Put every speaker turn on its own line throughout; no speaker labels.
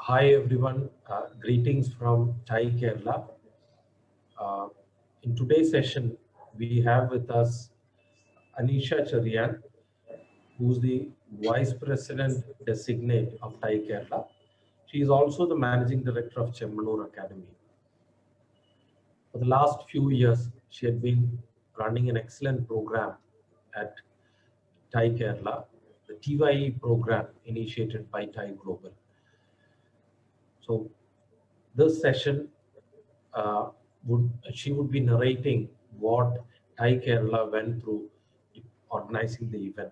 Hi everyone, greetings from TiE Kerala. Uh, in today's session, we have with us Anisha Charian, who's the Vice President Designate of TiE Kerala. She is also the Managing Director of Chemmanur Academy. For the last few years, she had been running an excellent program at TiE Kerala, the TYE program initiated by TiE Global. So this session she would be narrating what TiE Kerala went through organizing the event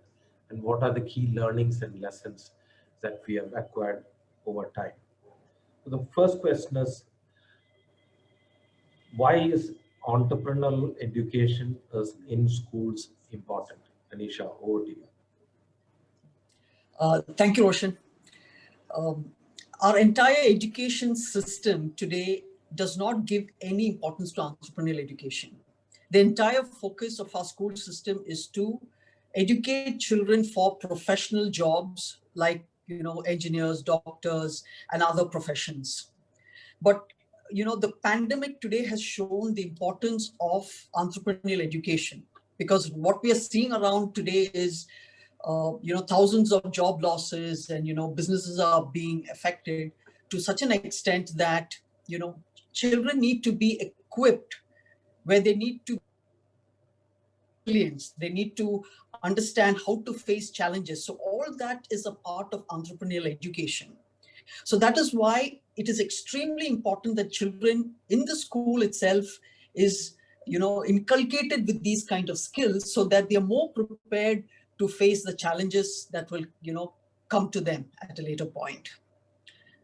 and what are the key learnings and lessons that we have acquired over time. So the first question is, why is entrepreneurial education in schools important? Anisha, over to you.
Thank you, Roshan. Our entire education system today does not give any importance to entrepreneurial education. The entire focus of our school system is to educate children for professional jobs like engineers, doctors, and other professions. But the pandemic today has shown the importance of entrepreneurial education, because what we are seeing around today is thousands of job losses, and businesses are being affected to such an extent that children need to be equipped, where they need to resilience, they need to understand how to face challenges. So all that is a part of entrepreneurial education. So that is why it is extremely important that children in the school itself is inculcated with these kind of skills, so that they are more prepared to face the challenges that will come to them at a later point.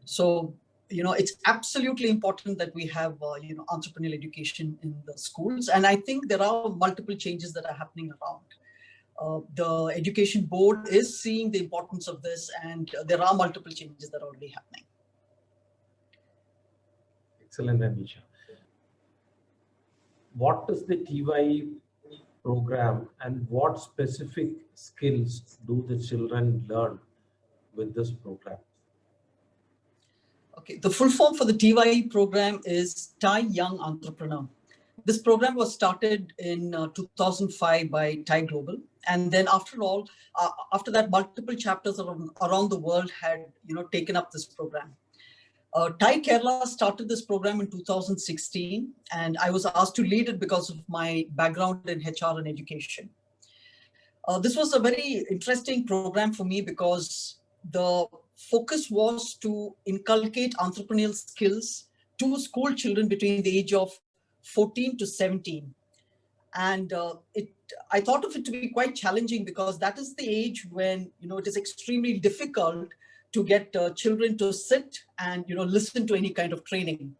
So it's absolutely important that we have entrepreneurial education in the schools, and I think there are multiple changes that are happening around. The education board is seeing the importance of this, and there are multiple changes that are already happening.
Excellent, Anisha. What is the TYE program and what specific skills do the children learn with this program?
Okay, the full form for the TYE program is TiE Young Entrepreneur. This program was started in 2005 by TiE Global, and then after that, multiple chapters around the world had taken up this program. TiE Kerala started this program in 2016, and I was asked to lead it because of my background in HR and education. This was a very interesting program for me because the focus was to inculcate entrepreneurial skills to school children between the age of 14 to 17. And I thought of it to be quite challenging, because that is the age when it is extremely difficult to get children to sit and listen to any kind of training.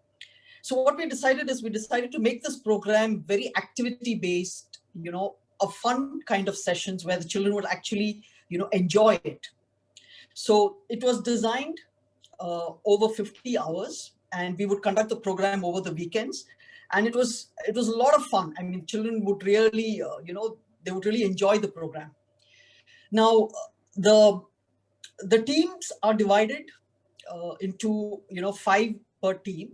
So what we decided to make this program very activity based, a fun kind of sessions where the children would actually enjoy it. So it was designed over 50 hours, and we would conduct the program over the weekends, and it was a lot of fun. I mean, children would really they would really enjoy the program. Now the teams are divided into 5 per team,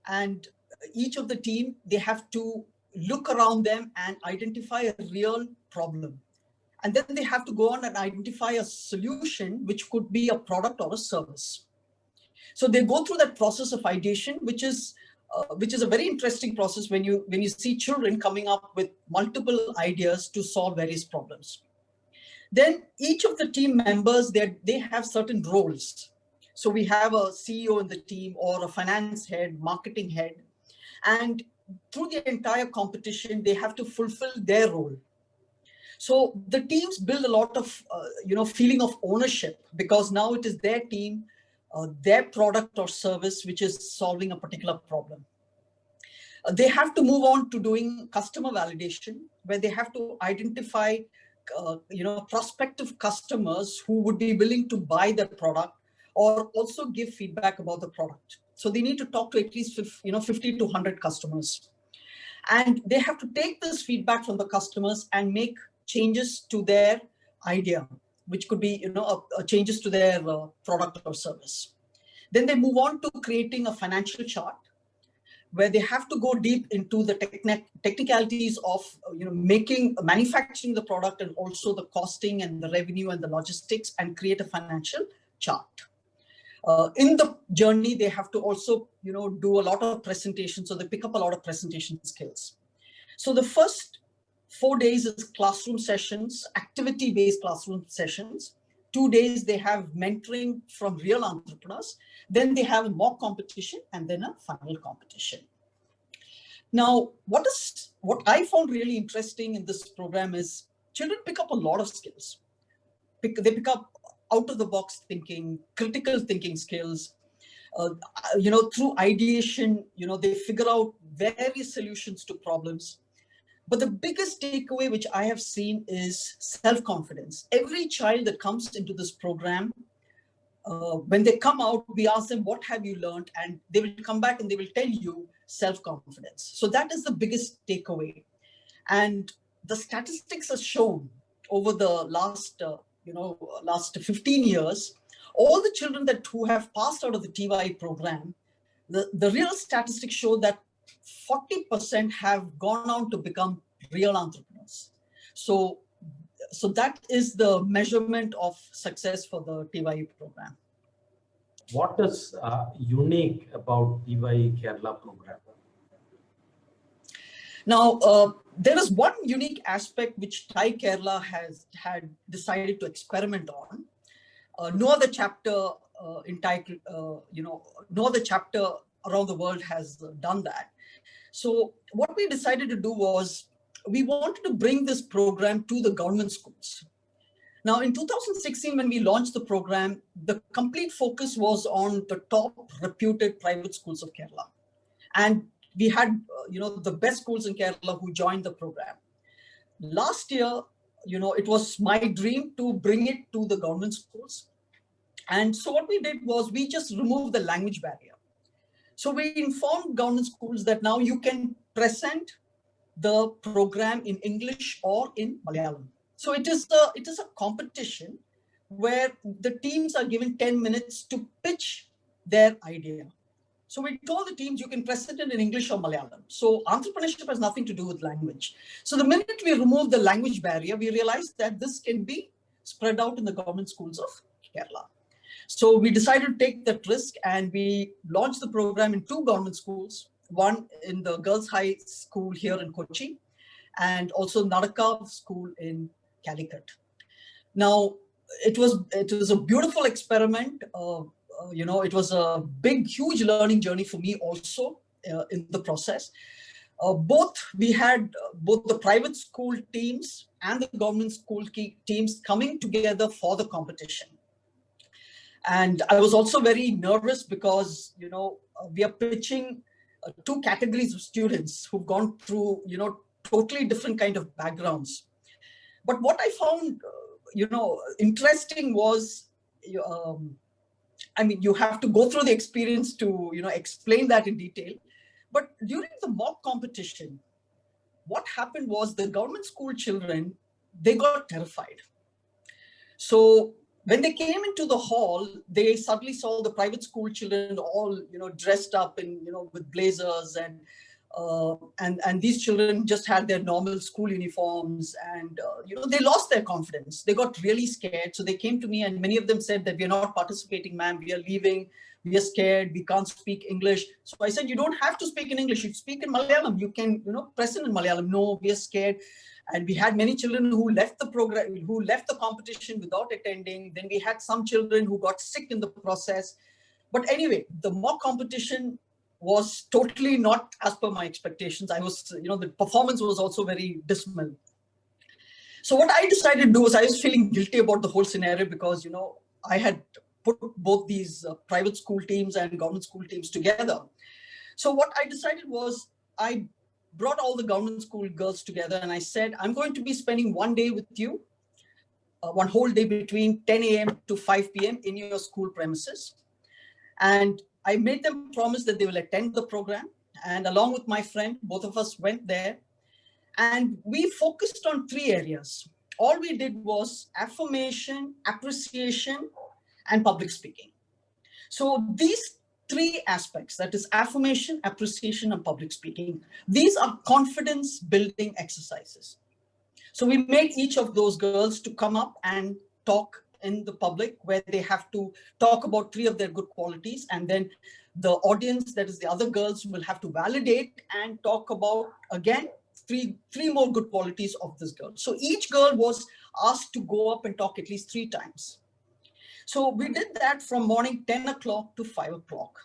and each of the team, they have to look around them and identify a real problem, and then they have to go on and identify a solution, which could be a product or a service. So they go through that process of ideation, which is a very interesting process when you see children coming up with multiple ideas to solve various problems. Then each of the team members, they have certain roles. So we have a CEO in the team, or a finance head, marketing head, and through the entire competition, they have to fulfill their role. So the teams build a lot of feeling of ownership, because now it is their team, their product or service, which is solving a particular problem. They have to move on to doing customer validation, where they have to identify prospective customers who would be willing to buy the product, or also give feedback about the product. So they need to talk to at least 50 to 100 customers, and they have to take this feedback from the customers and make changes to their idea, which could be changes to their product or service. Then they move on to creating a financial chart where they have to go deep into the technicalities of manufacturing the product, and also the costing and the revenue and the logistics, and create a financial chart. In the journey, they have to also do a lot of presentations, so they pick up a lot of presentation skills. So the first 4 days is classroom sessions, activity-based classroom sessions. 2 days they have mentoring from real entrepreneurs. Then they have a mock competition, and then a final competition. Now, what I found really interesting in this program is children pick up a lot of skills. They pick up out-of-the-box thinking, critical thinking skills. Through ideation, they figure out various solutions to problems. But the biggest takeaway which I have seen is self-confidence. Every child that comes into this program, when they come out, we ask them, what have you learned? And they will come back and they will tell you self-confidence. So that is the biggest takeaway. And the statistics are shown over the last 15 years, all the children who have passed out of the TiE program, the real statistics show that 40% have gone on to become real entrepreneurs. So that is the measurement of success for the TiE program.
What is unique about TiE Kerala program?
Now, there is one unique aspect which TiE Kerala had decided to experiment on. No other chapter in TiE, no other chapter around the world has done that. So what we decided to do was, we wanted to bring this program to the government schools. Now, in 2016, when we launched the program, the complete focus was on the top reputed private schools of Kerala. And we had, the best schools in Kerala who joined the program. Last year, it was my dream to bring it to the government schools. And so what we did was, we just removed the language barrier. So we informed government schools that now you can present the program in English or in Malayalam. So it is a competition where the teams are given 10 minutes to pitch their idea. So we told the teams, you can present it in English or Malayalam. So entrepreneurship has nothing to do with language. So the minute we removed the language barrier, we realized that this can be spread out in the government schools of Kerala. So we decided to take that risk, and we launched the program in 2 government schools, one in the Girls High School here in Kochi, and also Nadaka School in Calicut. Now, it was a beautiful experiment. It was a huge learning journey for me also in the process. We had both the private school teams and the government school teams coming together for the competition. And I was also very nervous because, we are pitching 2 categories of students who've gone through, totally different kind of backgrounds. But what I found, interesting was, you have to go through the experience to, explain that in detail. But during the mock competition, what happened was, the government school children, they got terrified. So when they came into the hall, they suddenly saw the private school children all, dressed up in, with blazers, and these children just had their normal school uniforms, and they lost their confidence. They got really scared. So they came to me, and many of them said that, we are not participating, ma'am. We are leaving. We are scared. We can't speak English. So I said, you don't have to speak in English. You speak in Malayalam. You can, present in Malayalam. No, we are scared. And we had many children who left the program, who left the competition without attending. Then we had some children who got sick in the process. But anyway, the mock competition was totally not as per my expectations. The performance was also very dismal. So what I decided to do was, I was feeling guilty about the whole scenario because, I had put both these private school teams and government school teams together. So what I decided was, I brought all the government school girls together, and I said, I'm going to be spending one day with you, one whole day between 10 a.m. to 5 p.m. in your school premises. And I made them promise that they will attend the program. And along with my friend, both of us went there, and we focused on 3 areas. All we did was affirmation, appreciation, and public speaking. So these three aspects, that is affirmation, appreciation, and public speaking, these are confidence building exercises. So we made each of those girls to come up and talk in the public, where they have to talk about three of their good qualities, and then the audience, that is the other girls, will have to validate and talk about again three more good qualities of this girl. So each girl was asked to go up and talk at least 3 times. So we did that from morning 10 o'clock to 5 o'clock.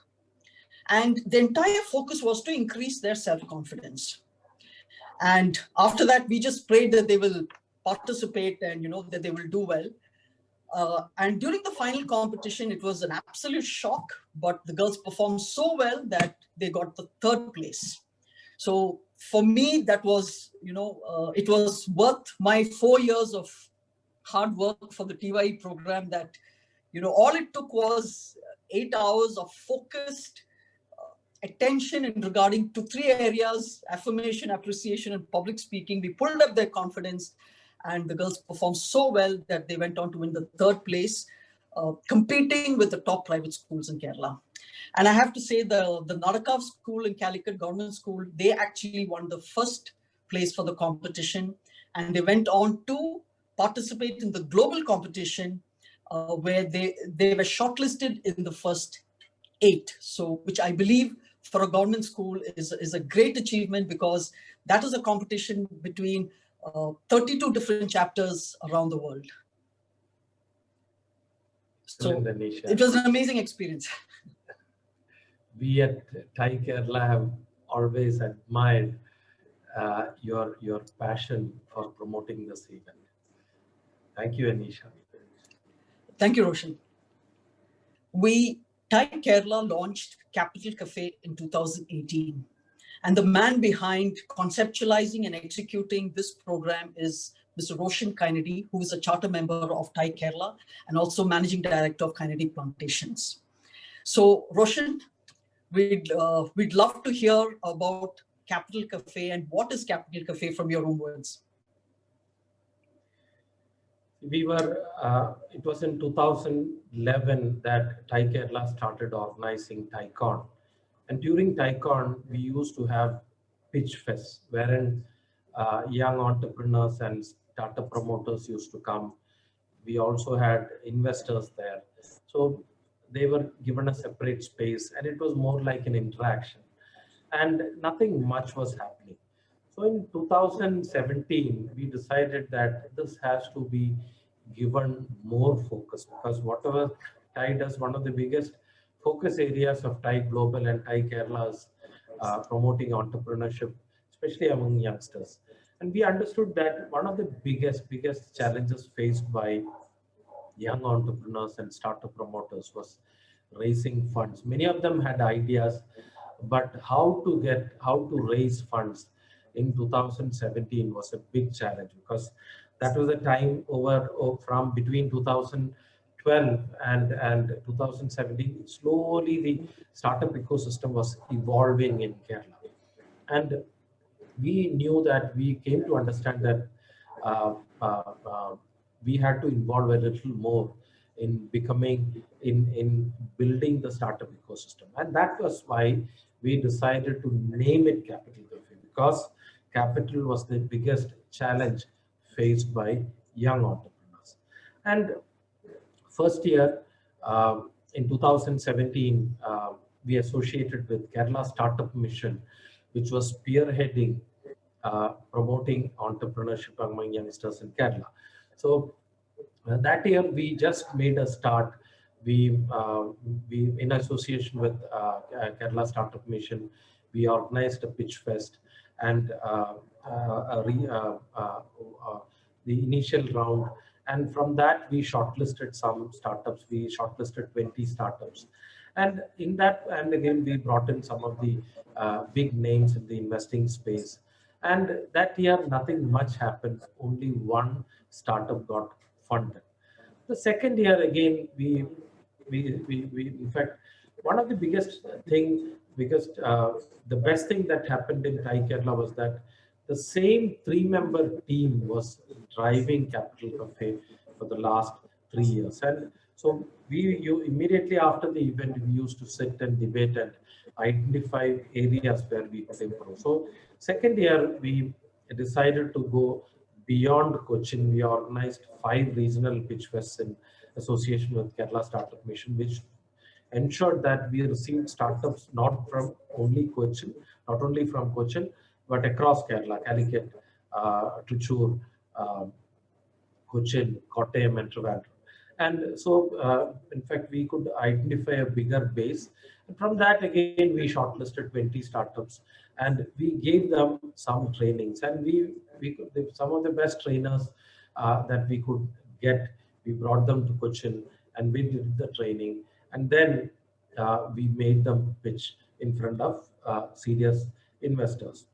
And the entire focus was to increase their self-confidence. And after that, we just prayed that they will participate and, that they will do well. And during the final competition, it was an absolute shock, but the girls performed so well that they got the 3rd place. So for me, that was, it was worth my 4 years of hard work for the TiE program. That, all it took was 8 hours of focused attention in regarding to 3 areas: affirmation, appreciation, and public speaking. We pulled up their confidence, and the girls performed so well that they went on to win the 3rd place, competing with the top private schools in Kerala. And I have to say, the Narakav school in Calicut, government school, they actually won the 1st place for the competition, and they went on to participate in the global competition, where they were shortlisted in the first 8. So, which I believe for a government school is a great achievement, because that is a competition between 32 different chapters around the world. So it was an amazing experience.
We at TiE Kerala have always admired your passion for promoting this event. Thank you, Anisha.
Thank you, Roshan. TiE Kerala launched Capital Cafe in 2018. And the man behind conceptualizing and executing this program is Mr. Roshan Kainedy, who is a charter member of TiE Kerala and also managing director of Kainedy Plantations. So, Roshan, we'd love to hear about Capital Cafe and what is Capital Cafe from your own words.
It was in 2011 that TiE Kerala started organizing TiECon. And during TiECon, we used to have pitch fest, wherein young entrepreneurs and startup promoters used to come. We also had investors there. So they were given a separate space, and it was more like an interaction. And nothing much was happening. So in 2017, we decided that this has to be given more focus, because whatever TiE does, one of the biggest focus areas of TiE Global and TiE Kerala is promoting entrepreneurship, especially among youngsters. And we understood that one of the biggest challenges faced by young entrepreneurs and startup promoters was raising funds. Many of them had ideas, but how to raise funds in 2017 was a big challenge, because that was a time from between 2012 and 2017. Slowly the startup ecosystem was evolving in Kerala, and we knew that we came to understand that uh, uh, uh, we had to involve a little more in building the startup ecosystem. And that was why we decided to name it Capital Cafe, because capital was the biggest challenge faced by young entrepreneurs. And first year, in 2017, we associated with Kerala Startup Mission, which was spearheading promoting entrepreneurship among youngsters in Kerala. So that year we just made a start. We in association with Kerala Startup Mission, we organized a pitch fest, and the initial round. And from that, we shortlisted some startups. We shortlisted 20 startups. And in that, and again, we brought in some of the big names in the investing space. And that year, nothing much happened. Only one startup got funded. The second year, again, we in fact, one of the biggest thing, because the best thing that happened in TiE Kerala was that the same 3-member team was driving Capital Cafe for the last 3 years. And So you immediately after the event, we used to sit and debate and identify areas where we could improve. So second year, we decided to go beyond Cochin. We organized 5 regional pitch fests in association with Kerala Startup Mission, which ensured that we received startups not from only Cochin, not only from Cochin, but across Kerala, Calicut, Trichure, uh, Cochin, Kottayam, and Trivandrum. And so, in fact, we could identify a bigger base. And from that, again, we shortlisted 20 startups and we gave them some trainings. And some of the best trainers that we could get, we brought them to Cochin and we did the training. And then we made them pitch in front of serious investors.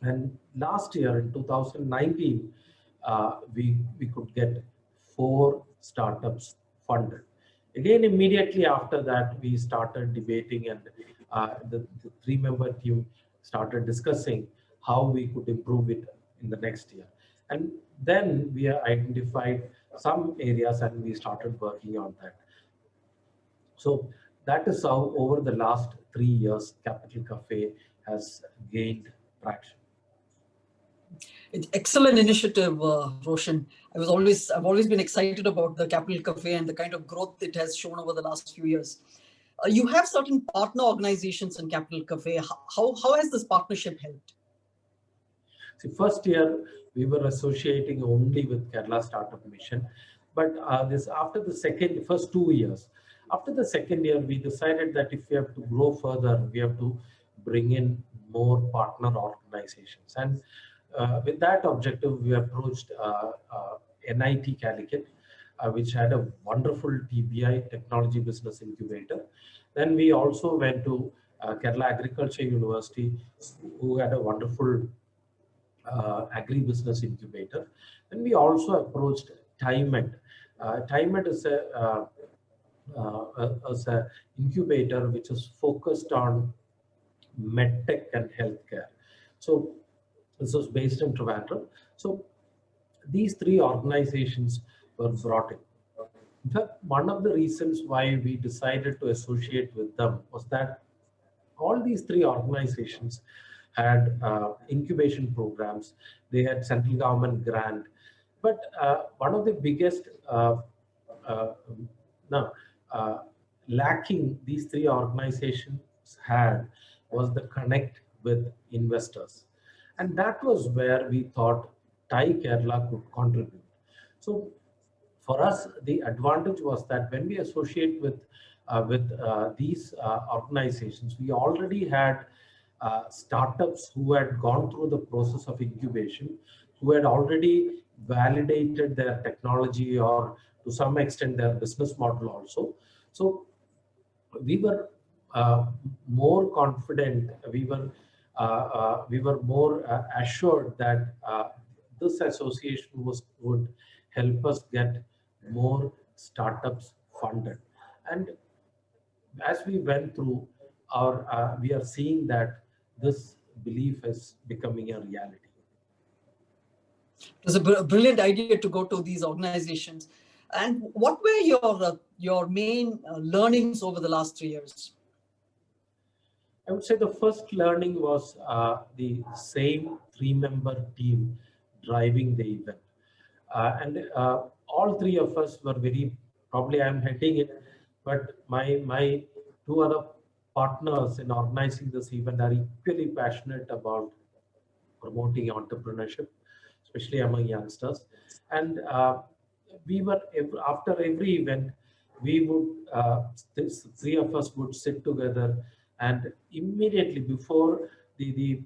And last year in 2019, we could get 4 startups funded. Again, immediately after that, we started debating, and the 3-member team started discussing how we could improve it in the next year. And then we identified some areas and we started working on that. So that is how over the last 3 years, Capital Cafe has gained traction.
It's excellent initiative, Roshan. I've always been excited about the Capital Cafe and the kind of growth it has shown over the last few years. You have certain partner organizations in Capital Cafe. How has this partnership helped?
See, first year we were associating only with Kerala Startup Mission, but this after the first 2 years, after the second year, we decided that if we have to grow further, we have to bring in more partner organizations. And with that objective, we approached NIT Calicut, which had a wonderful TBI, Technology Business Incubator. Then we also went to Kerala Agriculture University, who had a wonderful agribusiness incubator. And we also approached TiE. TiE is a incubator which is focused on medtech and healthcare. So this was based in Trivandrum. So these 3 organizations were brought in. In fact, one of the reasons why we decided to associate with them was that all these 3 organizations had incubation programs. They had central government grant, but one of the biggest uh, no, uh, lacking these 3 organizations had was the connect with investors, and that was where we thought TiE Kerala could contribute. So for us, the advantage was that when we associate with these organizations, we already had startups who had gone through the process of incubation, who had already validated their technology or to some extent their business model also. So we were more confident. We were more assured that this association would help us get more startups funded. And as we went through we are seeing that this belief is becoming a reality.
It was a brilliant idea to go to these organizations. And what were your main learnings over the last 3 years?
I would say the first learning was the same 3-member team driving the event. And all 3 of us were very, probably I'm heading it, but my 2 other partners in organizing this event are equally passionate about promoting entrepreneurship, especially among youngsters. And after every event, we would, this 3 of us would sit together and immediately before the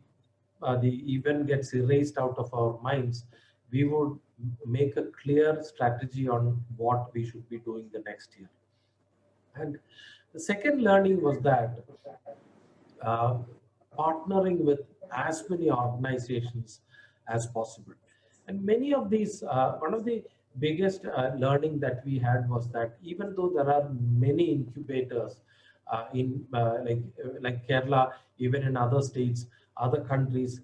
event gets erased out of our minds, we would make a clear strategy on what we should be doing the next year. And the second learning was that uh, partnering with as many organizations as possible. And many of these, one of the biggest learning that we had was that even though there are many incubators in like Kerala, even in other states, other countries,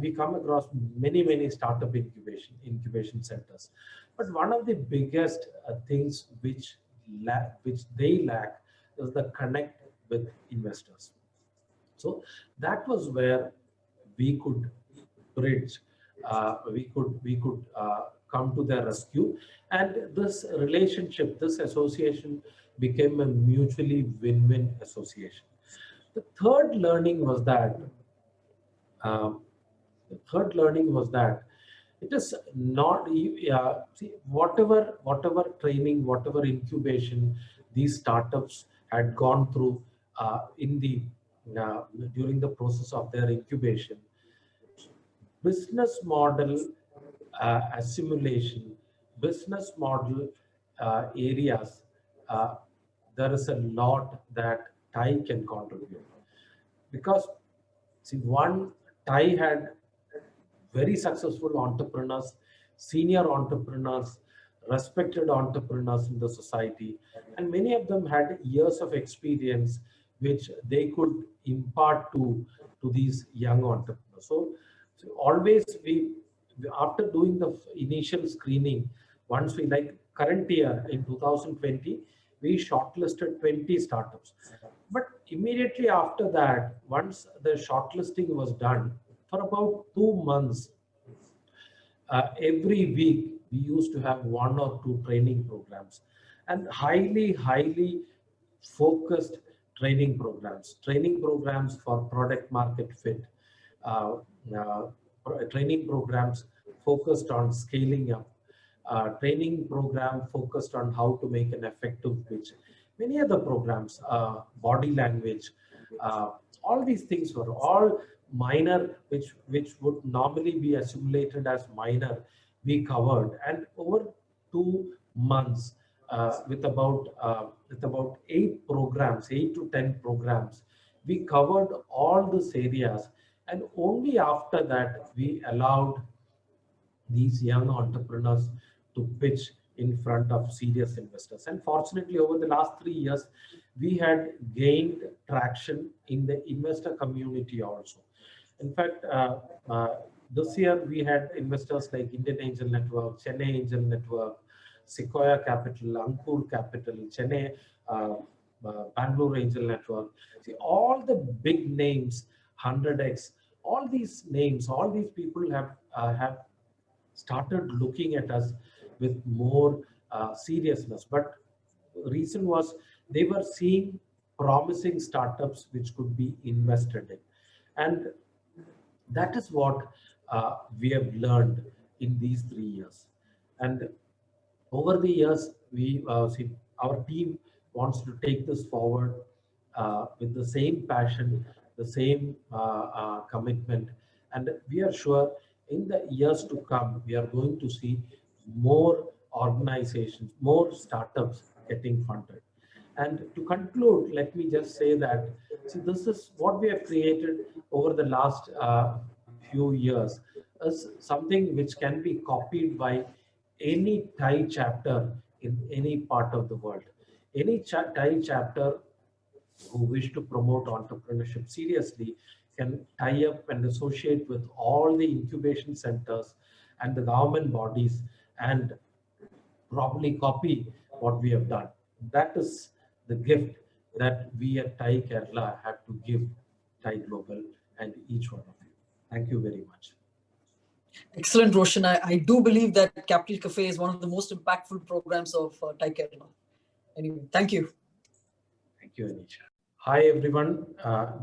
we come across many startup incubation centers. But one of the biggest things which they lack is the connect with investors. So that was where we could bridge, we could come to their rescue, and this relationship, this association became a mutually win-win association. The third learning was that um, the third learning was that it is not see, whatever training, whatever incubation these startups had gone through in the uh, during the process of their incubation, business model assimilation, business model areas, uh, there is a lot that TiE can contribute. Because, see, one, TiE had very successful entrepreneurs, senior entrepreneurs, respected entrepreneurs in the society, and many of them had years of experience which they could impart to these young entrepreneurs. So always after doing the initial screening, once we, like current year in 2020, we shortlisted 20 startups. But immediately after that, once the shortlisting was done, for about 2 months, every week we used to have one or two training programs, and highly focused training programs for product market fit, uh, uh, training programs focused on scaling up, training program focused on how to make an effective pitch, many other programs, body language, uh, all these things were all minor, which would normally be assimilated as minor, we covered. And over 2 months, with about 8 to 10 programs, we covered all these areas, and only after that we allowed these young entrepreneurs to pitch in front of serious investors. And fortunately, over the last 3 years, we had gained traction in the investor community also. In fact, this year we had investors like Indian Angel Network, Chennai Angel Network, Sequoia Capital, Ankur Capital, Chennai, Bangalore Angel Network. See, all the big names, 100x, all these names, all these people have started looking at us with more seriousness. But reason was they were seeing promising startups which could be invested in, and that is what we have learned in these 3 years. And over the years, we see our team wants to take this forward with the same passion, the same commitment, and we are sure in the years to come we are going to see more organizations, more startups getting funded. And to conclude, let me just say that, see, this is what we have created over the last few years, is something which can be copied by any TiE chapter in any part of the world. Any TiE chapter who wish to promote entrepreneurship seriously can tie up and associate with all the incubation centers and the government bodies and probably copy what we have done. That is the gift that we at TiE Kerala have to give TiE Global and each one of you. Thank you very much.
Excellent, Roshan. I do believe that Capital Cafe is one of the most impactful programs of TiE Kerala. Anyway, thank you.
Thank you, Anisha. Hi, everyone.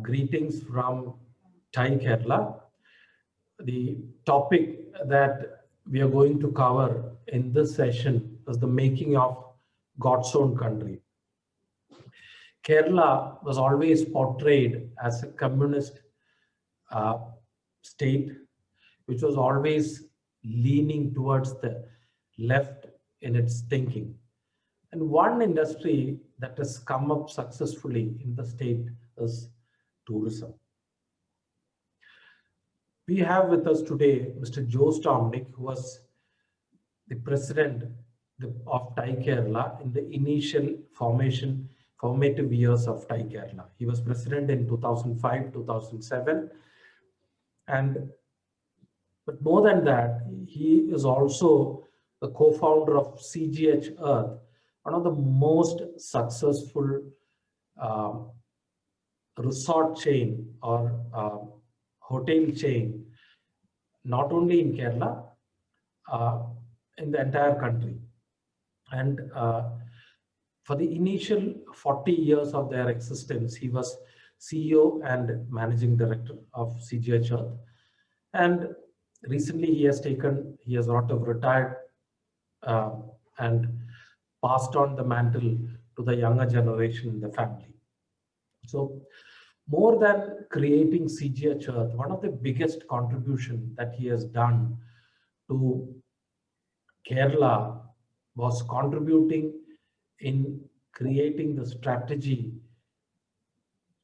Greetings from TiE Kerala. The topic that we are going to cover in this session is the making of God's own country. Kerala was always portrayed as a communist uh, state, which was always leaning towards the left in its thinking. And one industry that has come up successfully in the state is tourism. We have with us today Mr. Joe Stomnick, who was the president of TiE Kerala in the initial formative years of TiE Kerala. He was president in 2005, 2007. And but more than that, he is also the co-founder of CGH Earth, one of the most successful um, resort chain or hotel chain, not only in Kerala, uh, in the entire country. And for the initial 40 years of their existence, he was CEO and managing director of CGH Earth. And recently he has sort of retired um, and passed on the mantle to the younger generation in the family. So more than creating CGH Earth, one of the biggest contribution that he has done to Kerala was contributing in creating the strategy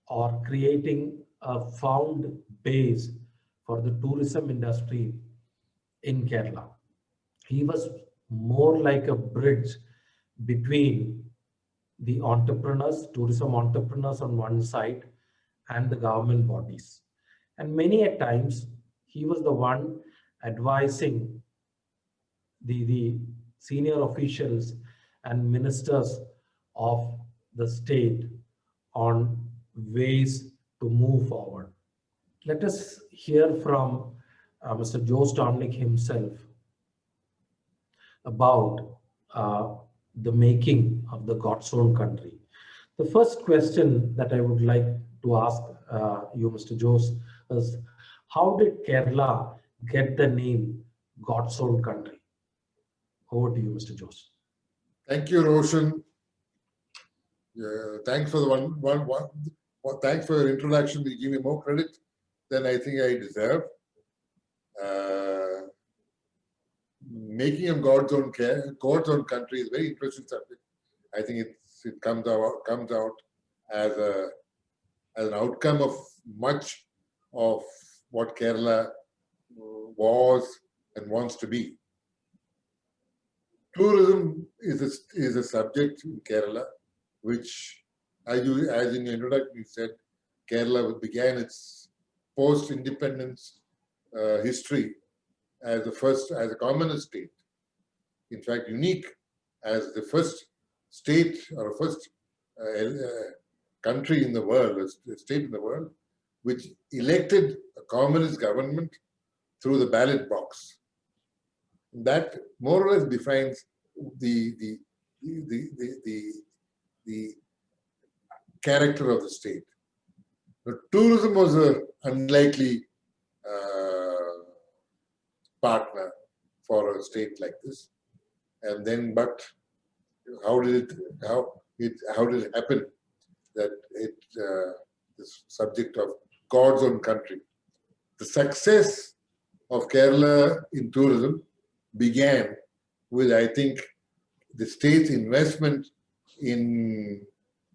or creating a found base for the tourism industry in Kerala. He was more like a bridge between the entrepreneurs, tourism entrepreneurs on one side, and the government bodies. And many a times, he was the one advising the senior officials and ministers of the state on ways to move forward. Let us hear from Mr. Joe Dominic himself about the making of the God's own country. The first question that I would like to ask you, Mr. Jose, is how did Kerala get the name God's own country? Over to you, Mr. Jose.
Thank you, Roshan. Thanks for the thanks for your introduction. You give me more credit than I think I deserve. Making of God's own country is a very interesting subject. I think it comes out as an outcome of much of what Kerala was and wants to be. Tourism is a subject in Kerala, which, as in your introduction you said, Kerala began its post-independence history as a communist state. In fact, unique as the first state or first country in the world, a state in the world, which elected a communist government through the ballot box. That more or less defines the character of the state. But tourism was an unlikely partner for a state like this. And then, but how did it happen that this subject of God's own country? The success of Kerala in tourism began with, I think, the state's investment in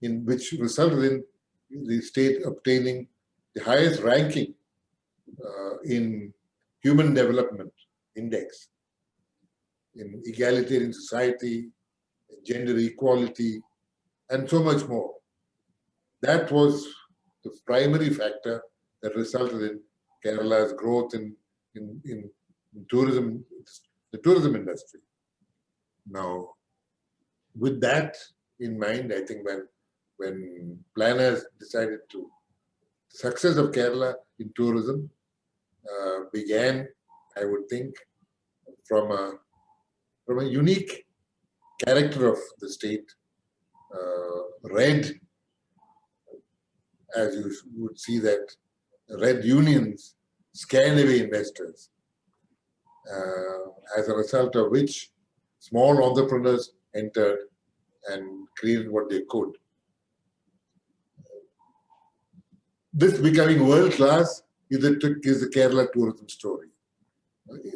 which resulted in the state obtaining the highest ranking in Human Development Index, in egalitarian society, gender equality, and so much more. That was the primary factor that resulted in Kerala's growth in tourism, the tourism industry. Now, with that in mind, I think when planners decided the success of Kerala in tourism began, I would think, from a unique character of the state, red, as you would see that red unions scared away investors, as a result of which small entrepreneurs entered and created what they could. This becoming world-class is the Kerala tourism story.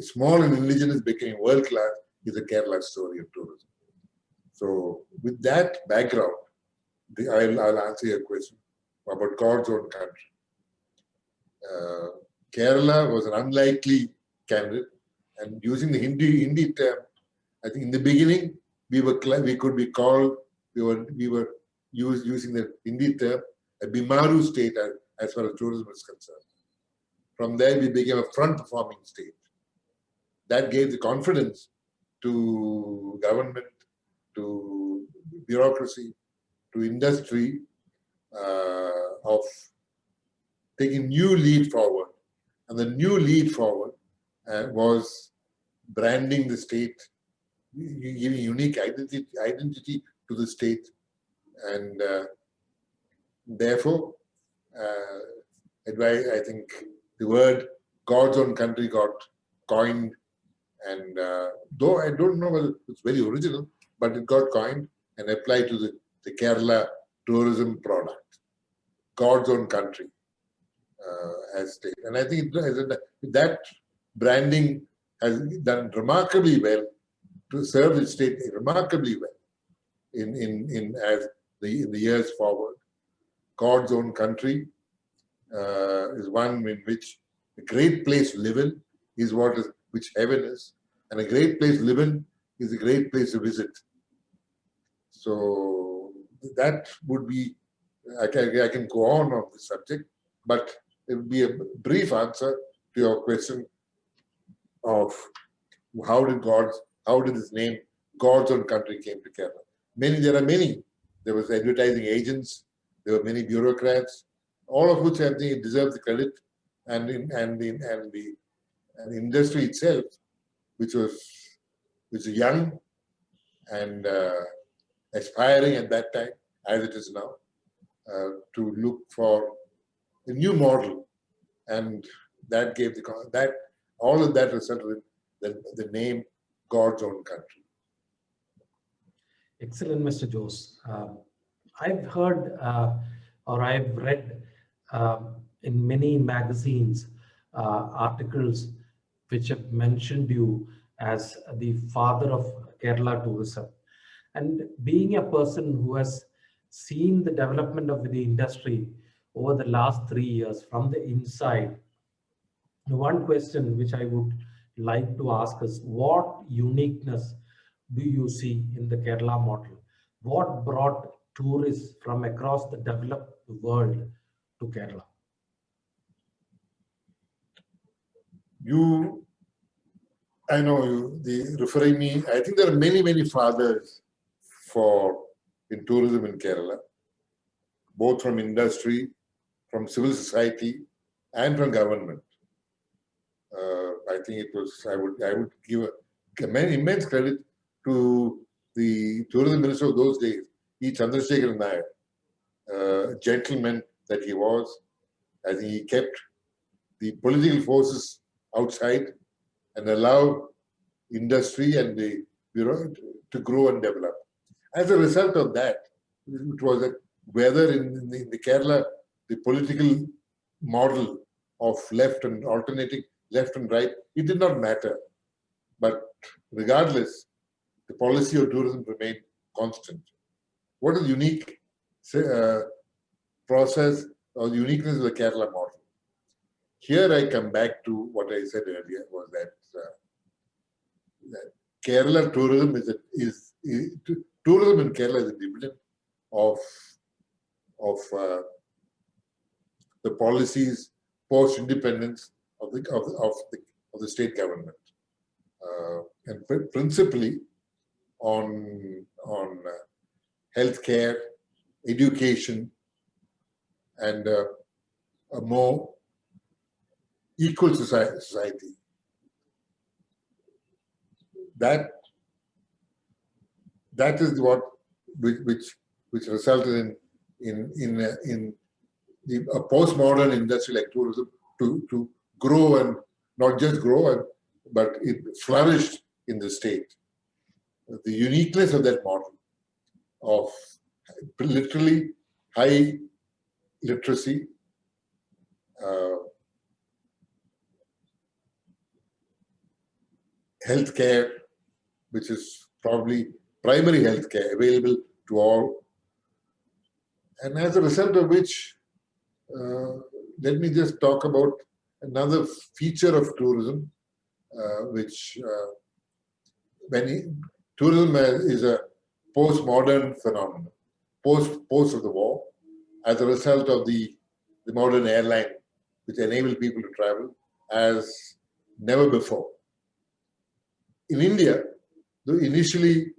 Small and indigenous becoming world-class is the Kerala story of tourism. So with that background, I'll answer your question about God's own country. Kerala was an unlikely candidate, and using the Hindi term, I think in the beginning we could be called, we were using the Hindi term, a Bimaru state as far as tourism is concerned. From there we became a front-performing state. That gave the confidence to government to bureaucracy, to industry, of taking new lead forward. And the new lead forward was branding the state, giving unique identity to the state. And therefore, I think the word God's own country got coined. And though I don't know whether it's very original, but it got coined and applied to the Kerala tourism product, God's own country as state. And I think that branding has done remarkably well to serve the state remarkably well in the years forward. God's own country is one in which a great place to live in is which heaven is, and a great place to live in is a great place to visit. So that would be, I can go on this subject, but it would be a brief answer to your question of how did this name God's own country came to Kerala. There are many. There was advertising agents, there were many bureaucrats, all of which I think deserve the credit, and the industry itself, which was young and aspiring at that time, as it is now, to look for a new model, and that gave all of that resulted in the name God's own country.
Excellent, Mr. Jose. I've heard or I've read in many magazines articles which have mentioned you as the father of Kerala tourism. And being a person who has seen the development of the industry over the last 3 years from the inside, one question which I would like to ask is, what uniqueness do you see in the Kerala model? What brought tourists from across the developed world to Kerala?
I know you referring me, I think there are many fathers in tourism in Kerala, both from industry, from civil society, and from government. I think I would give immense credit to the tourism minister of those days, E. Chandrasekharan Nair, gentleman that he was, as he kept the political forces outside and allow industry and the bureau to grow and develop. As a result of that, it was that whether in the Kerala, the political model of alternating left and right, it did not matter. But regardless, the policy of tourism remained constant. What is unique process or the uniqueness of the Kerala model? Here I come back to what I said earlier, was that Kerala tourism tourism in Kerala is a dividend of the policies post-independence of the state government, and principally on healthcare, education, and a more equal society. That is which resulted in a postmodern industry like tourism to grow, and not just grow, but it flourished in the state. The uniqueness of that model of literally high literacy, healthcare, which is probably primary healthcare available to all, and as a result of which, let me just talk about another feature of tourism, which tourism is a postmodern phenomenon, post of the war, as a result of the modern airline, which enabled people to travel as never before. In India, though initially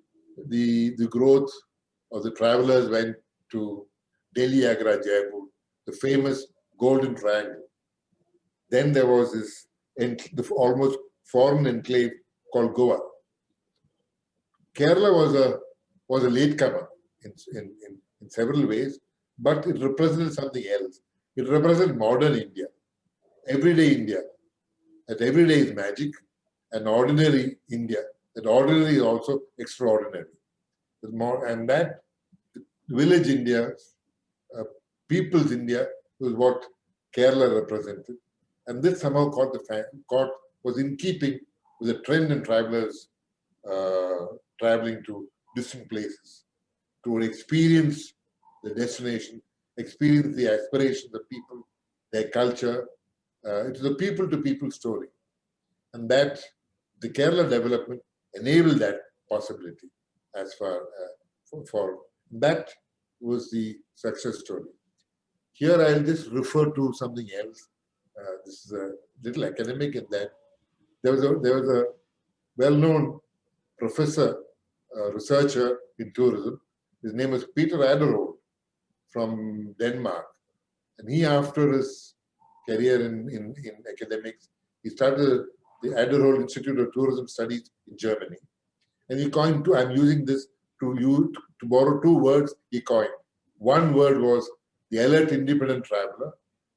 the growth of the travelers went to Delhi, Agra, Jaipur, the famous Golden Triangle. Then there was this the almost foreign enclave called Goa. Kerala was a latecomer in several ways, but it represented something else. It represented modern India, everyday India. That everyday is magic, and ordinary India. That ordinary is also extraordinary. And that village India, uh, people's India, was what Kerala represented. And this somehow was in keeping with the trend in travelers traveling to distant places to experience the destination, experience the aspirations of people, their culture. It is a people-to-people story. And that the Kerala development enabled that possibility as far for that was the success story. Here I'll just refer to something else. This is a little academic in that there was a well-known professor, researcher in tourism. His name was Peter Adderholt from Denmark. And he, after his career in academics, he started the Adderholt Institute of Tourism Studies in Germany. And he coined I'm using this to borrow two words he coined. One word was the alert independent traveler.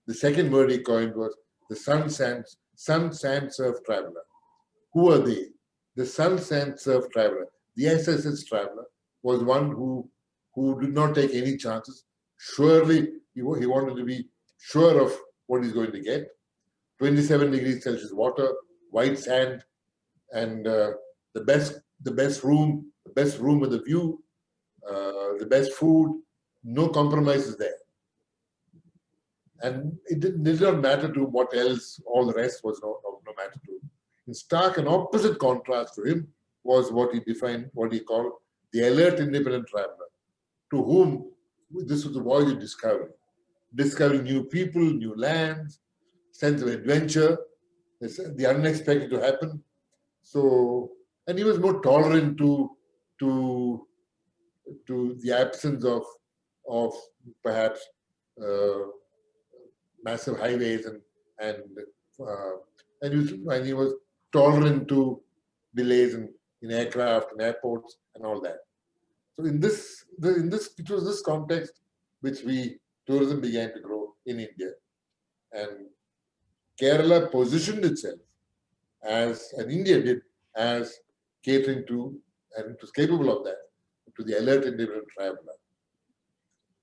The second word he coined was the sun, sand, surf traveler. Who are they? The sun, sand, surf traveler, the SSS traveler, was one who did not take any chances. Surely he wanted to be sure of what he's going to get. 27 degrees Celsius water, white sand, and the best room with a view, the best food, no compromises there. And it did not matter to what else, all the rest was no matter to him. In stark and opposite contrast to him was what he defined, what he called the alert independent traveler, to whom this was the voyage of discovery. Discovering new people, new lands, sense of adventure, the unexpected to happen. So, and he was more tolerant to the absence of perhaps massive highways and he was tolerant to delays in aircraft and airports and all that. So it was this context which tourism began to grow in India, and Kerala positioned itself and India did, as catering to, and it was capable of that, to the alert independent traveler.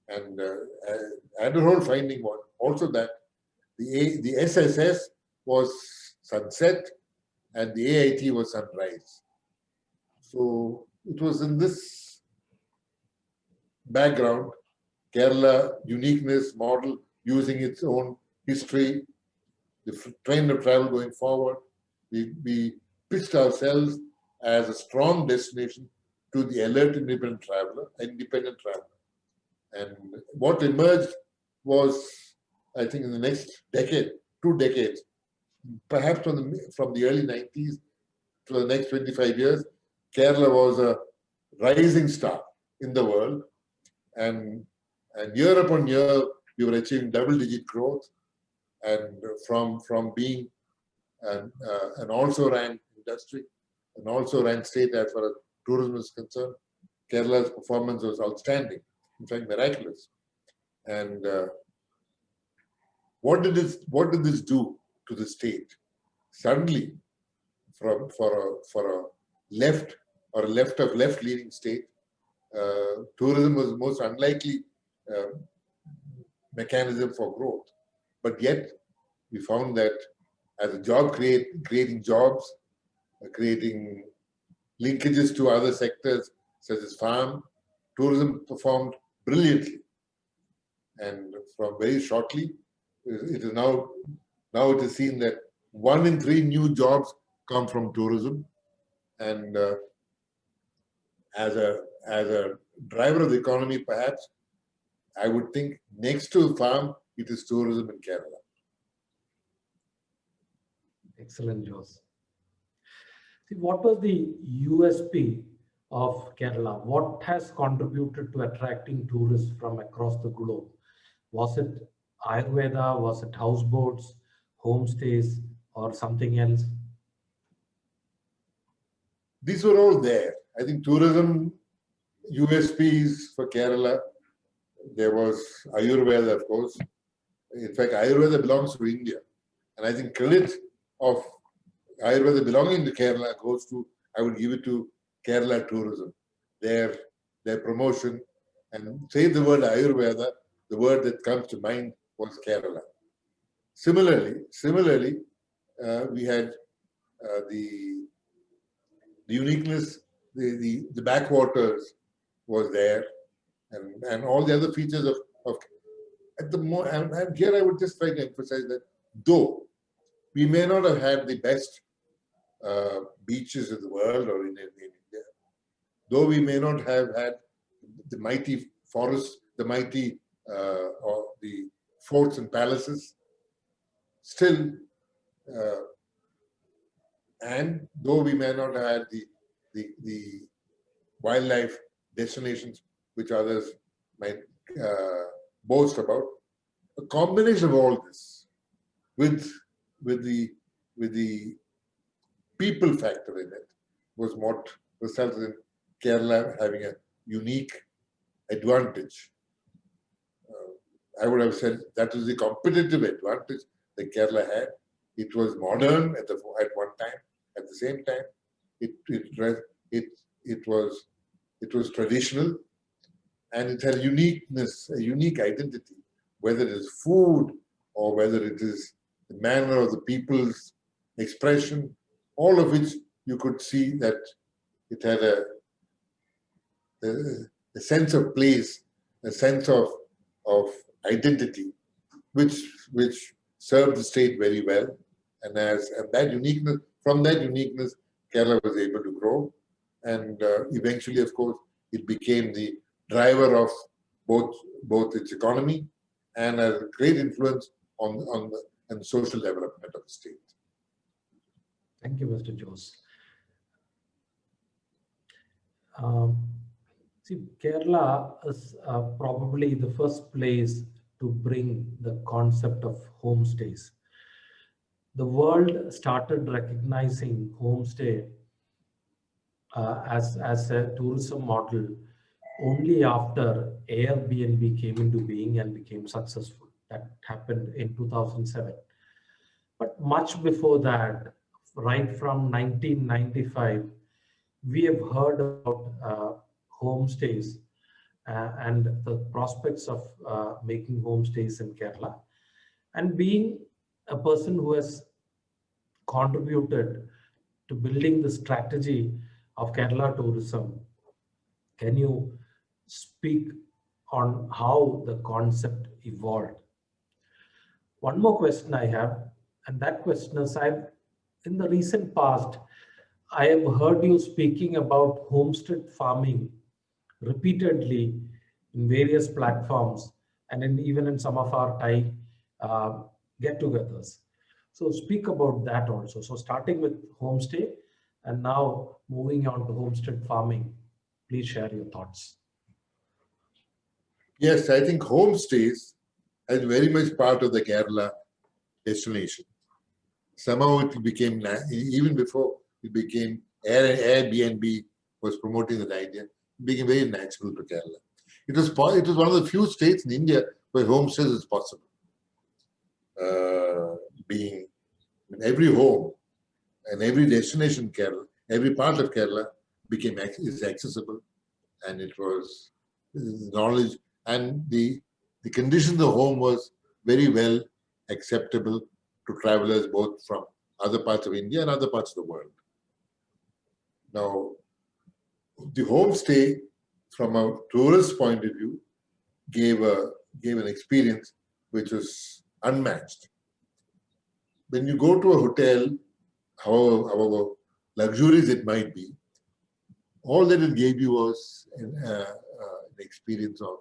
And Adderholt finding was also that the SSS was sunset and the AIT was sunrise. So it was in this background, Kerala uniqueness model using its own history, the trend of travel going forward, we pitched ourselves as a strong destination to the alert independent traveler. And what emerged was, I think, in the next decade, 2 decades, perhaps from the early 90s to the next 25 years, Kerala was a rising star in the world. And year upon year, we were achieving double-digit growth. And from being an also-ran industry, an also-ran state as far as tourism is concerned, Kerala's performance was outstanding, in fact, miraculous. And what did this do to the state? Suddenly, for a left of left-leaning state, tourism was the most unlikely mechanism for growth. But yet, we found that as a job creating jobs, creating linkages to other sectors such as farm, tourism performed brilliantly. And from very shortly, it is now it is seen that 1 in 3 new jobs come from tourism. And as a driver of the economy, perhaps, I would think next to farm, it is tourism in Kerala.
Excellent, Jose. See, what was the USP of Kerala? What has contributed to attracting tourists from across the globe? Was it Ayurveda? Was it houseboats, homestays, or something else?
These were all there. I think tourism USPs for Kerala, there was Ayurveda, of course. In fact, Ayurveda belongs to India. And I think credit of Ayurveda belonging to Kerala goes to, I would give it to Kerala tourism. Their, their promotion. And say the word Ayurveda, the word that comes to mind was Kerala. Similarly, we had the uniqueness, the backwaters was there, and all the other features of at the more. And here I would just try to emphasize that though we may not have had the best beaches in the world or in India, though we may not have had the mighty forests, the mighty or the forts and palaces, still, and though we may not have had the wildlife destinations which others might boast about, a combination of all this with with the with the people factor in it was what resulted in Kerala having a unique advantage. I would have said that was the competitive advantage that Kerala had. It was modern at one time. At the same time, it was traditional, and it had uniqueness, a unique identity. Whether it is food or whether it is the manner of the people's expression, all of which you could see that it had a sense of place, a sense of identity, which served the state very well, and that uniqueness, from that uniqueness, Kerala was able to grow, and eventually, of course, it became the driver of both its economy and a great influence on the social development of the state.
Thank you, Mr. Jose. Um, See, Kerala is probably the first place to bring the concept of homestays. The world started recognizing homestay as a tourism model only after Airbnb came into being and became successful. That happened in 2007. But much before that, right from 1995, we have heard about homestays and the prospects of making homestays in Kerala. And being a person who has contributed to building the strategy of Kerala tourism, can you speak on how the concept evolved? One more question I have, and that question is, in the recent past, I have heard you speaking about homestead farming repeatedly in various platforms and even in some of our TiE get-togethers. So speak about that also. So starting with homestay and now moving on to homestead farming, please share your thoughts.
Yes, I think homestays is very much part of the Kerala destination. Somehow it became, even before it became Airbnb was promoting that idea, it became very natural to Kerala. It was one of the few states in India where homestays is possible. Being in every home and every destination in Kerala, every part of Kerala is accessible, and it was knowledge, and the condition of the home was very well acceptable to travelers both from other parts of India and other parts of the world. Now, the homestay, from a tourist point of view, gave an experience which was unmatched. When you go to a hotel, however luxurious it might be, all that it gave you was an experience of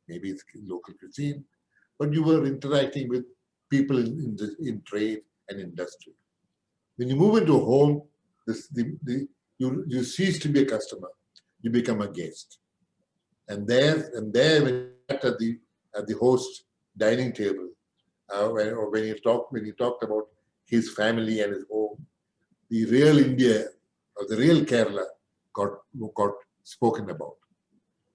maybe it's local cuisine, but you were interacting with people in trade and industry. When you move into a home, you cease to be a customer. you become a guest. And there when you sat at the host dining table, when he talked about his family and his home, the real India or the real Kerala got spoken about.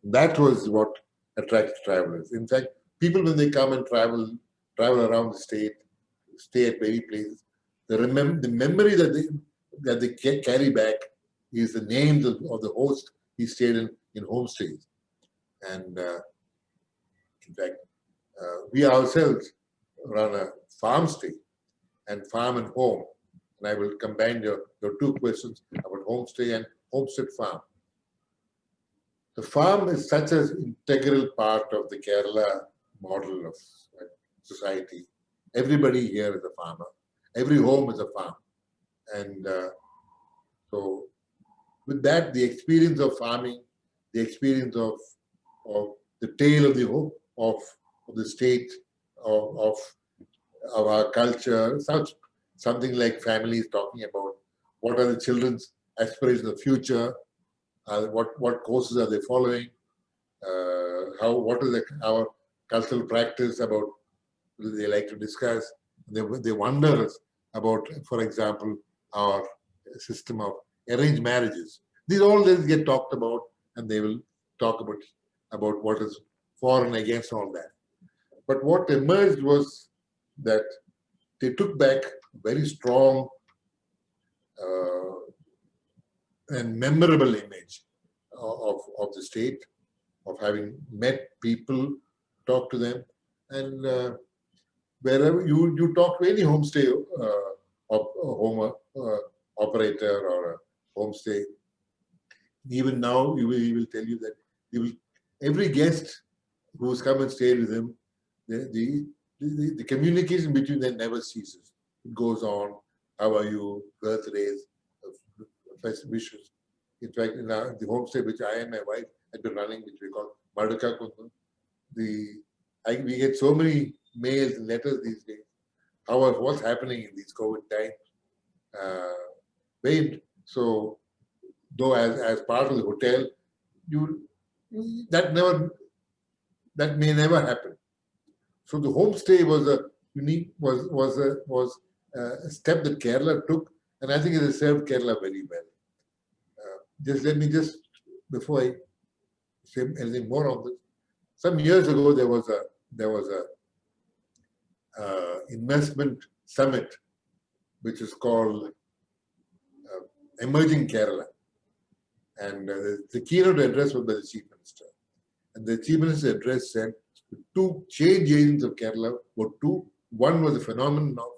That was what attracts travelers. In fact, people when they come and travel around the state, stay at many places, the memory that they carry back is the names of the host he stayed in homestays. And in fact, we ourselves run a farm stay and farm and home. And I will combine your two questions about homestay and homestead farm. The farm is such an integral part of the Kerala model of society. Everybody here is a farmer. Every home is a farm. And so with that, the experience of farming, the experience of the tale of the home, of the state, of our culture, something like families talking about what are the children's aspirations of the future, what courses are they following, what is our cultural practice about they like to discuss. They wonder about, for example, our system of arranged marriages. These all things get talked about, and they will talk about what is for and against all that. But what emerged was that they took back a very strong and memorable image of the state, of having met people, talked to them, and wherever you talk to any homestay operator or a homestay, even now he will tell you that every guest who's come and stayed with him, the communication between them never ceases. It goes on. How are you? Birthdays, wishes. In fact, in the homestay which I and my wife had been running, which we call Madaka Kundam, we get so many mails and letters these days. What's happening in these COVID times? So, though as part of the hotel, that may never happen. So the homestay was a unique was a step that Kerala took, and I think it has served Kerala very well. Let me before I say anything more on this. Some years ago, there was a investment summit, which is called Emerging Kerala, and the keynote address was by the Chief Minister, and the Chief Minister's address said the two change agents of Kerala were two. One was the phenomenon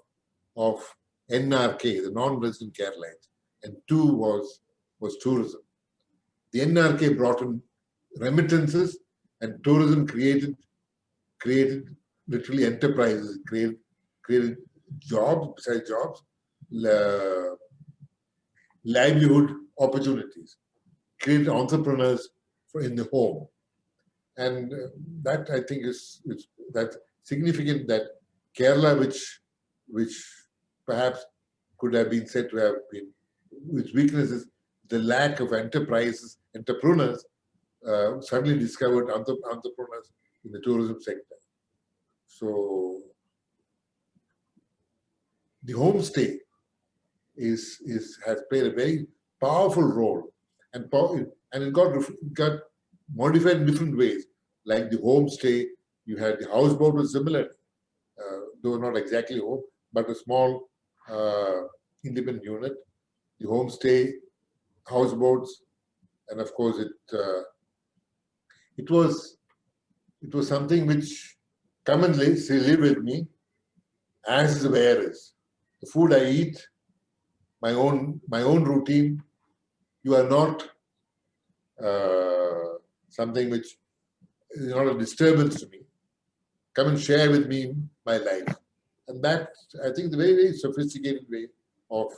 of NRK, the non-resident Keralites, and two was tourism. The NRK brought in remittances, and tourism created literally enterprises, created jobs, besides jobs, livelihood opportunities, created entrepreneurs in the home. And that I think is that's significant, that Kerala, which perhaps could have been said to have been, its weakness is the lack of entrepreneurs, suddenly discovered entrepreneurs in the tourism sector. So the homestay has played a very powerful role, and it got modified in different ways. Like the homestay, you had the houseboat was similar, though not exactly home, but a small independent unit. The homestay, houseboats, and of course it was something which come and live with me, as is the air is. The food I eat, my own routine. You are not something which is not a disturbance to me. Come and share with me my life, and that I think is a very, very sophisticated way of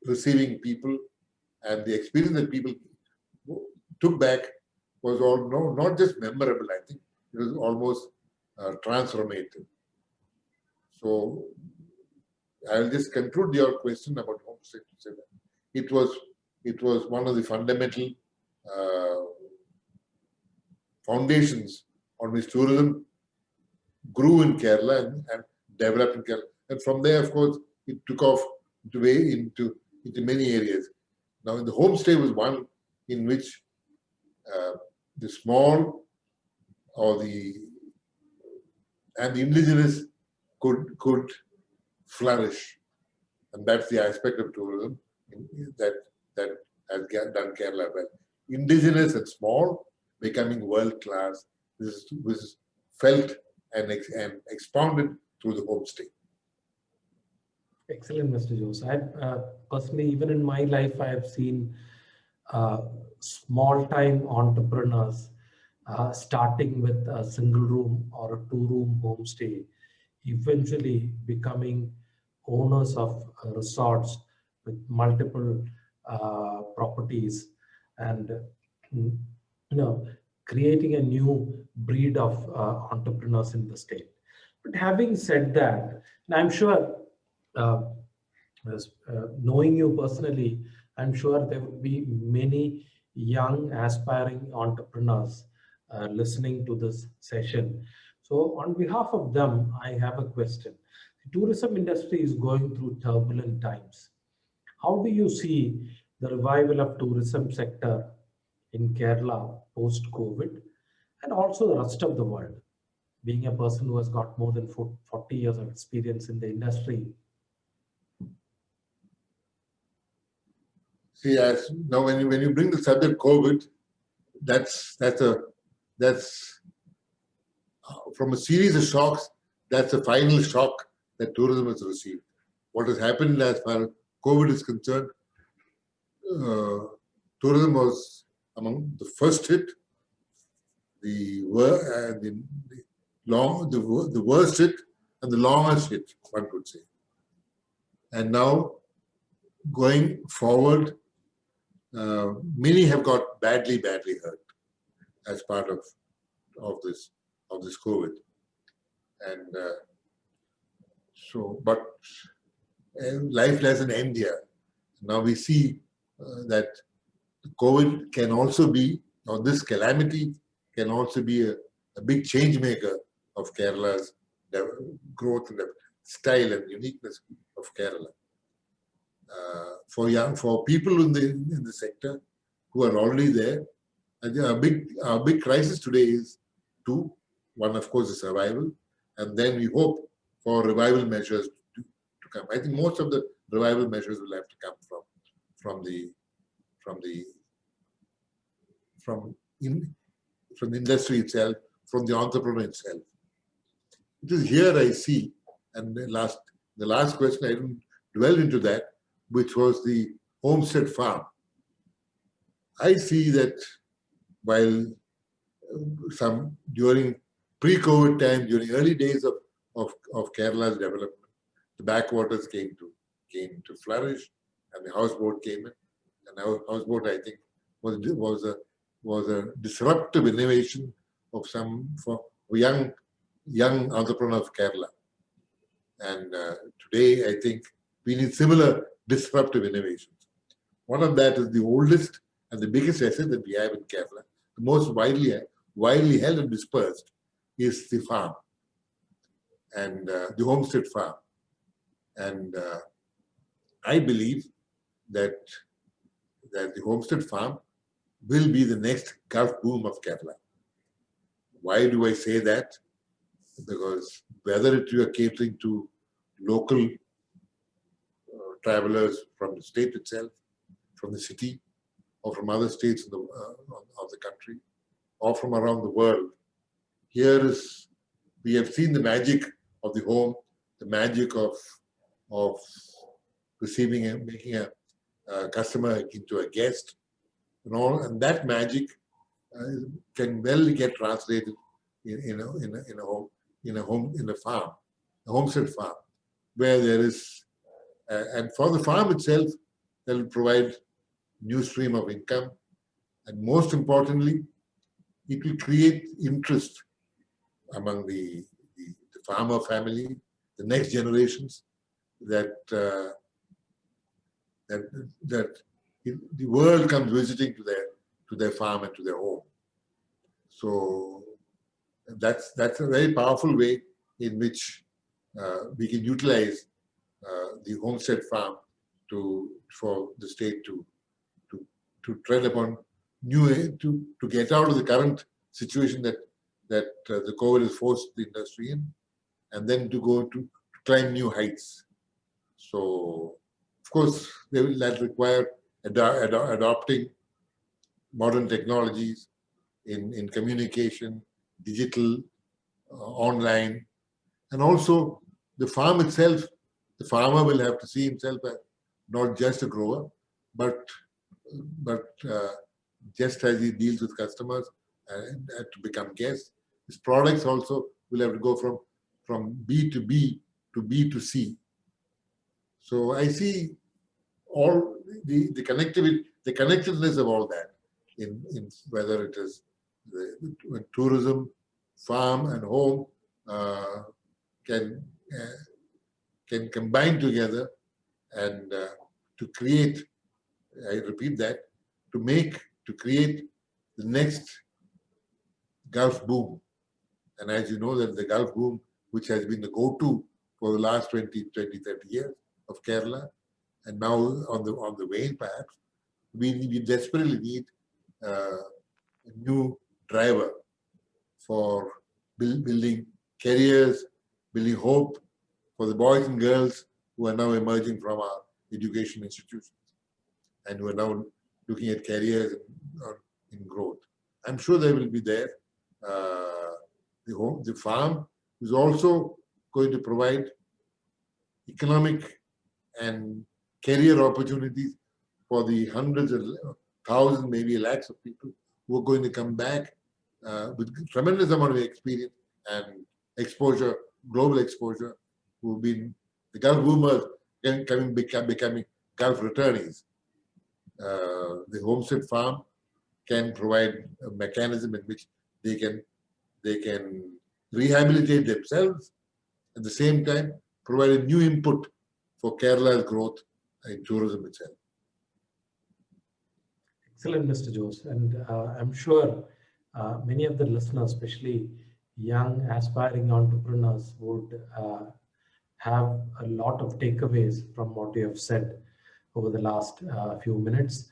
receiving people, and the experience that people took back was not just memorable. I think it was almost transformative. So I'll just conclude your question about homestay to say that it was one of the fundamental uh, foundations on which tourism grew in Kerala and developed in Kerala. And from there, of course, it took off into many areas. Now, the homestay was one in which the small or the indigenous could flourish, and that's the aspect of tourism that has done Kerala well. Indigenous and small becoming world class. This was felt and expounded through the homestay.
Excellent, Mr. Jose. I personally, even in my life, I have seen small-time entrepreneurs starting with a single room or a two-room homestay, eventually becoming owners of resorts with multiple properties, and creating a new breed of entrepreneurs in the state. But having said that, and I'm sure, uh, knowing you personally, I'm sure there will be many young aspiring entrepreneurs listening to this session. So on behalf of them, I have a question. The tourism industry is going through turbulent times. How do you see the revival of tourism sector in Kerala post-COVID and also the rest of the world? Being a person who has got more than 40 years of experience in the industry.
See, as now when you bring the subject COVID, that's from a series of shocks. That's the final shock that tourism has received. What has happened as far as COVID is concerned, tourism was among the first hit, the worst hit, and the longest hit, one could say. And now, going forward, many have got badly hurt as part of this COVID, and but life doesn't end here. Now we see that COVID can also be, or this calamity can also be a big change maker of Kerala's growth and the style and uniqueness of Kerala. For people in the sector who are already there, I think our big crisis today is two. One, of course, is survival, and then we hope for revival measures to come. I think most of the revival measures will have to come from the industry itself, from the entrepreneur itself. It is here I see, and the last question, I didn't dwell into that, which was the homestead farm. I see that while during pre-COVID time, during early days of Kerala's development, the backwaters came to flourish, and the houseboat came in. And our houseboat, I think, was a disruptive innovation for young entrepreneurs of Kerala. And today, I think we need similar disruptive innovations. One of that is the oldest and the biggest asset that we have in Kerala, the most widely held and dispersed, is the farm and the homestead farm. And I believe that the homestead farm will be the next Gulf boom of Kerala. Why do I say that? Because whether you are catering to local travelers from the state itself, from the city, or from other states of the country, or from around the world, we have seen the magic of the home, the magic of receiving and making a customer into a guest, and that magic can well get translated in a farm, a homestead farm, where there is, and for the farm itself, that will provide new stream of income, and most importantly, it will create interest among the farmer family, the next generations, that that the world comes visiting to their farm and to their home. So that's a very powerful way in which we can utilize the homestead farm for the state to tread upon to get out of the current situation that the COVID has forced the industry in, and then to go to climb new heights. So, of course, that require adopting modern technologies in communication, digital, online, and also the farm itself. The farmer will have to see himself as not just a grower, but just as he deals with customers and to become guests, his products also will have to go from B to B to B to C. So I see all the connectivity, the connectedness of all that in whether it is the tourism, farm, and home can combine together and to create. I repeat that, to create the next Gulf boom. And as you know, that the Gulf boom, which has been the go-to for the last 20, 30 years of Kerala, and now on the wane perhaps, we desperately need a new driver for building careers, building hope for the boys and girls who are now emerging from our education institutions and who are now looking at careers in growth. I'm sure they will be there. The farm is also going to provide economic and career opportunities for the hundreds of thousands, maybe lakhs of people who are going to come back with tremendous amount of experience and exposure, global exposure, who've been the Gulf boomers becoming Gulf returnees. The homestead farm can provide a mechanism in which they can rehabilitate themselves, at the same time provide a new input for Kerala's growth in tourism itself.
Excellent, Mr. Jose. And I'm sure many of the listeners, especially young aspiring entrepreneurs, would have a lot of takeaways from what you have said over the last few minutes.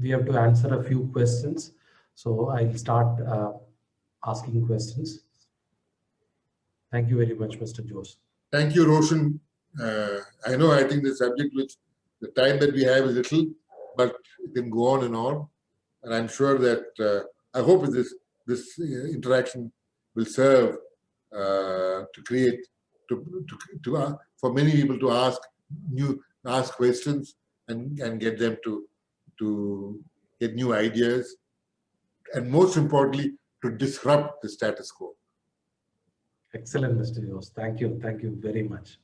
We have to answer a few questions. So I'll start asking questions. Thank you very much, Mr. Jose.
Thank you, Roshan. I think the subject, which the time that we have is little, but it can go on. And I'm sure that I hope this interaction will serve to create for many people to ask questions and get them to get new ideas, and most importantly, to disrupt the status quo.
Excellent, Mr. Jose. Thank you very much.